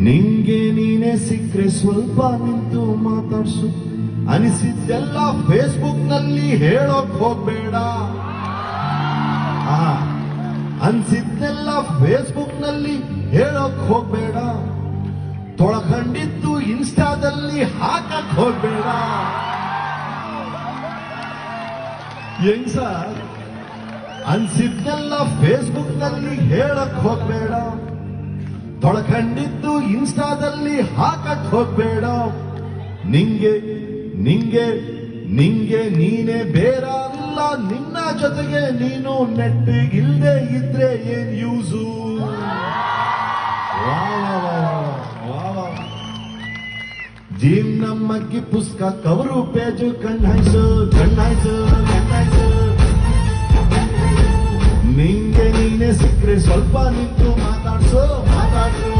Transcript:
ನಿಂಗೆ ನೀನೆ ಸಿಕ್ಕ್ರೆ ಸ್ವಲ್ಪ ನಿಂತು ಮಾತಾಡ್ಸು. ಅನಿಸಿದ್ದೆಲ್ಲ ಫೇಸ್ಬುಕ್ ನಲ್ಲಿ ಹೇಳೋಕ್ ಹೋಗ್ಬೇಡ. ಅನ್ಸಿದ್ದೆಲ್ಲ ಫೇಸ್ಬುಕ್ ನಲ್ಲಿ ಹೇಳೋಕ್ ಹೋಗ್ಬೇಡ. ತೊಳಕಂಡಿದ್ದು ಇನ್ಸ್ಟಾದಲ್ಲಿ ಹಾಕಕ್ ಹೋಗ್ಬೇಡ. ಹೆಂಗ್ ಸರ್? ಅನ್ಸಿದ್ದೆಲ್ಲ ಫೇಸ್ಬುಕ್ ನಲ್ಲಿ ಹೇಳಕ್ ಹೋಗ್ಬೇಡ. ತೊಳಕಂಡಿದ್ದು ಇನ್ಸ್ಟಾದಲ್ಲಿ ಹಾಕಕ್ ಹೋಗ್ಬೇಡ. ನಿಂಗೆ ನಿಂಗೆ ನಿಂಗೆ ನೀನೆ ಬೇರಾರಿಲ್ಲ. ನಿನ್ನ ಜೊತೆಗೆ ನೀನು ನೆಟ್ಟಿಗಿಲ್ದೆ ಇದ್ರೆ ಏನ್ ಯೂಸು? ಜೀಮ್ ನಮ್ಮಗ್ಗಿ ಪುಸ್ತಕ ಕವರು ಪೇಜು ಕಣ್ಣಾಯ್ಸು ಕಣ್ಣಾಯ್ಸು ಕಣ್ಣಾಯ್ಸು. ನಿಂಗೆ ನೀನೆ ಸಿಕ್ಕರೆ ಸ್ವಲ್ಪ ನಿಂತು ಮಾತಾಡ್ಸು ಮಾತಾಡ್ಸು.